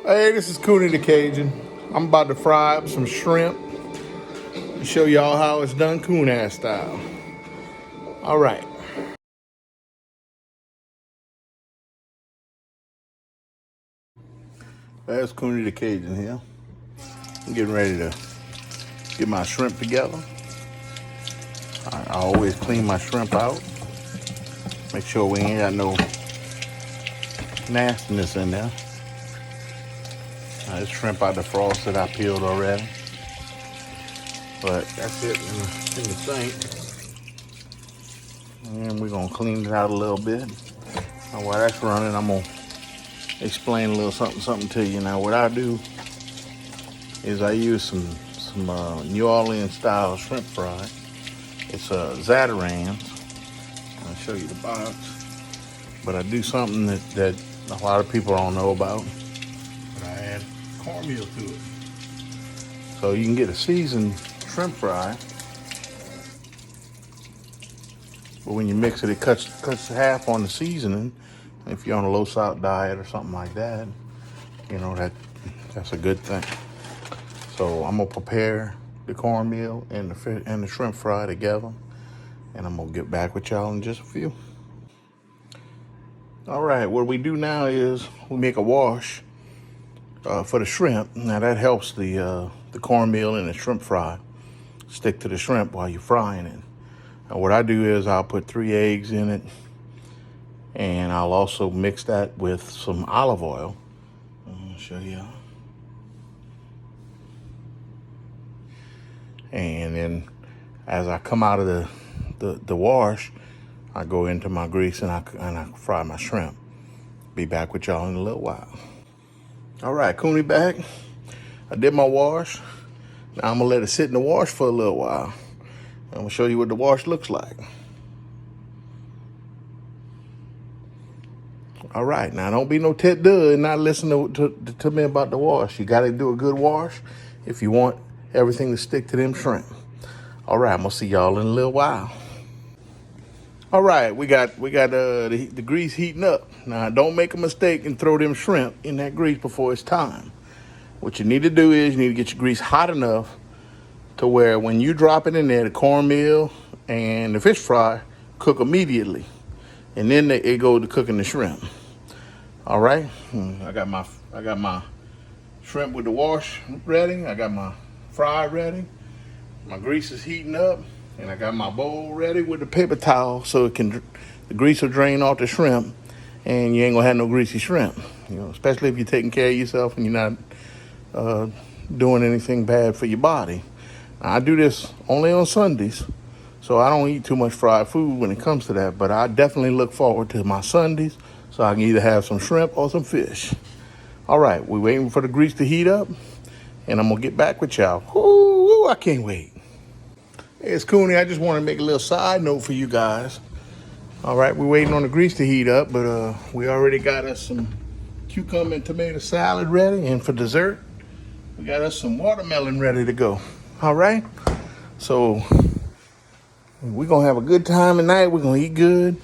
Hey, this is Coonie the Cajun. I'm about to fry up some shrimp and show y'all how it's done coon style. All right. That's Coonie the Cajun here. I'm getting ready to get my shrimp together. I always clean my shrimp out. Make sure we ain't got no nastiness in there. This shrimp out the frost that I peeled already. But that's it in the sink. And we're gonna clean it out a little bit. Now while that's running, I'm gonna explain a little something to you. Now what I do is I use some New Orleans style shrimp fry. It's Zatarans. I'll show you the box. But I do something that a lot of people don't know about. But I add cornmeal to it. So you can get a seasoned shrimp fry. But when you mix it, it cuts half on the seasoning. If you're on a low salt diet or something like that, you know, that's a good thing. So I'm gonna prepare the cornmeal and the shrimp fry together, and I'm gonna get back with y'all in just a few. All right, what we do now is we make a wash for the shrimp. Now that helps the cornmeal and the shrimp fry stick to the shrimp while you're frying it. And what I do is I'll put 3 eggs in it, and I'll also mix that with some olive oil. I'll show you. And then as I come out of the wash, I go into my grease and I fry my shrimp. Be back with y'all in a little while. All right, Coonie back. I did my wash. Now I'm gonna let it sit in the wash for a little while. I'm gonna show you what the wash looks like. All right, now don't be no Ted Dud and not listen to me about the wash. You gotta do a good wash if you want everything to stick to them shrimp. All right, I'm gonna see y'all in a little while. All right, we got the grease heating up. Now don't make a mistake and throw them shrimp in that grease before it's time. What you need to do is you need to get your grease hot enough to where when you drop it in there, the cornmeal and the fish fry cook immediately. And then it go to cooking the shrimp. All right, I got my shrimp with the wash ready. I got my fry ready. My grease is heating up, and I got my bowl ready with the paper towel so the grease will drain off the shrimp, and you ain't gonna have no greasy shrimp. You know, especially if you're taking care of yourself and you're not doing anything bad for your body. Now, I do this only on Sundays, so I don't eat too much fried food when it comes to that. But I definitely look forward to my Sundays, so I can either have some shrimp or some fish. All right, we're waiting for the grease to heat up, and I'm gonna get back with y'all. Ooh, I can't wait. Hey, it's Coonie. I just want to make a little side note for you guys. All right, we're waiting on the grease to heat up, but we already got us some cucumber and tomato salad ready, and for dessert, we got us some watermelon ready to go. All right, so we're gonna have a good time tonight. We're gonna eat good,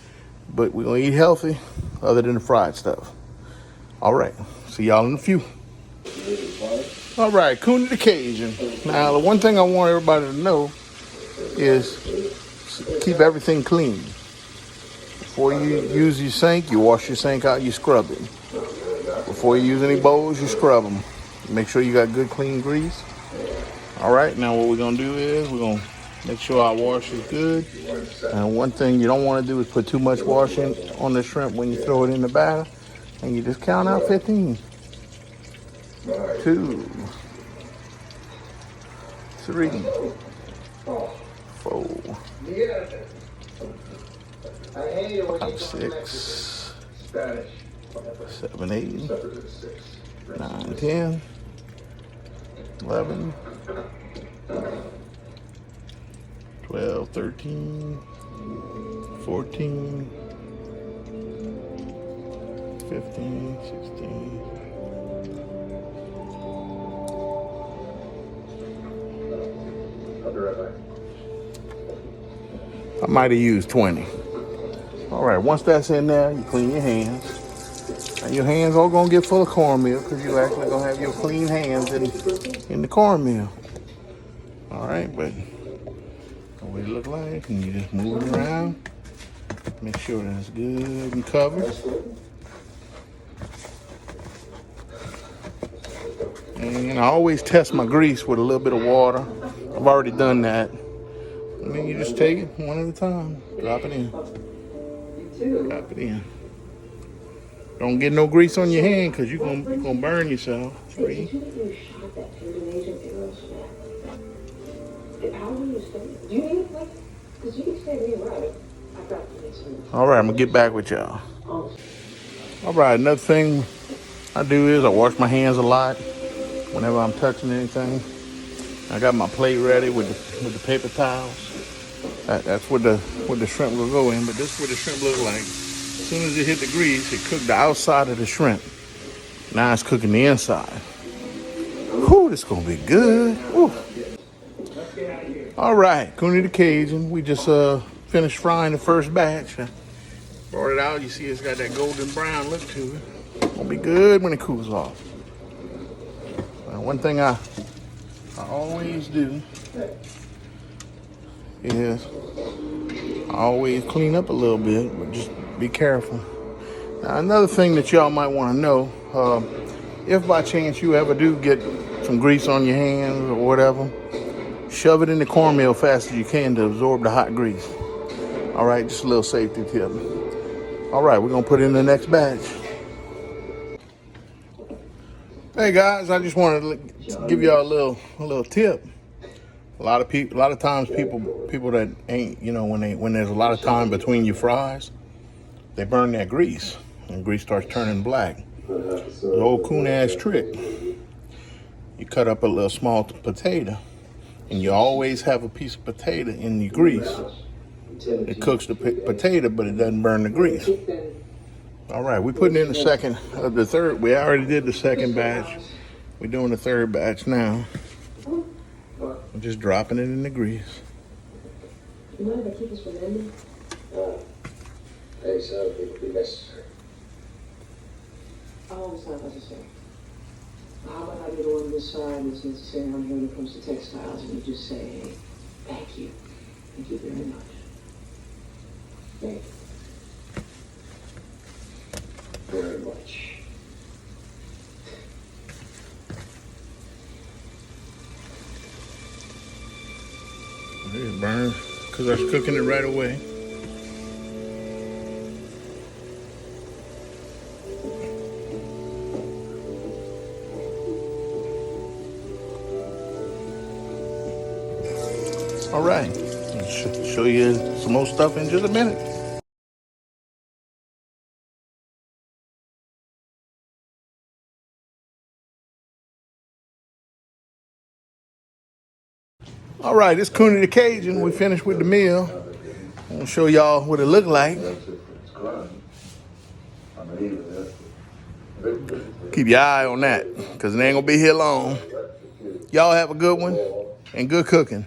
but we're gonna eat healthy, other than the fried stuff. All right, see y'all in a few. All right, Coonie the Cajun. Now, the one thing I want everybody to know is keep everything clean. Before you use your sink, you wash your sink out, you scrub it. Before you use any bowls, you scrub them. Make sure you got good clean grease. All right, now what we're gonna do is we're gonna make sure our wash is good. And one thing you don't wanna do is put too much washing on the shrimp when you throw it in the batter. And you just count out 15. 2, 3, 4, 5, 6, 7, 8, 9, 10, 11, 12, 13, 14, 15, 16. I might have used 20. All right, once that's in there, you clean your hands. And your hands all gonna get full of cornmeal because you actually gonna have your clean hands in the cornmeal. All right, but what it look like, and you just move it around. Make sure that's good and covered. And I always test my grease with a little bit of water. I've already done that. And then you just take it one at a time. Drop it in. Drop it in. Don't get no grease on your hand because you're gonna burn yourself. 3. All right, I'm gonna get back with y'all. All right, another thing I do is I wash my hands a lot whenever I'm touching anything. I got my plate ready with the paper towels. That's what the shrimp will go in. But this is what the shrimp look like. As soon as it hit the grease, it cooked the outside of the shrimp. Now it's cooking the inside. Whew, this gonna be good. Whew. All right, Coonie the Cajun. We just finished frying the first batch. Brought it out. You see, it's got that golden brown look to it. Gonna be good when it cools off. One thing I always do is I always clean up a little bit, but just be careful. Now, another thing that y'all might want to know, if by chance you ever do get some grease on your hands or whatever, shove it in the cornmeal fast as you can to absorb the hot grease. All right, just a little safety tip. All right, we're gonna put in the next batch. Hey guys, I just wanted to give y'all a little tip. A lot of times people that ain't, when there's a lot of time between your fries, they burn that grease and grease starts turning black. The old coon ass trick. You cut up a little small potato and you always have a piece of potato in your grease. It cooks the potato, but it doesn't burn the grease. All right, we're putting in the third. We already did the second batch. We're doing the third batch now. I'm just dropping it in the grease. You mind if I keep this for Mandy? Hey, so it would be necessary. Oh, it's not necessary. How about I be the one on this side that's necessary on here when it comes to textiles, and you just say, hey, thank you. Thank you very much. Thank you. Very much. It burns because I was cooking it right away. All right, I'll show you some more stuff in just a minute. All right, it's Coonie the Cajun. We finished with the meal. I'm gonna show y'all what it looked like. Keep your eye on that, because it ain't gonna be here long. Y'all have a good one and good cooking.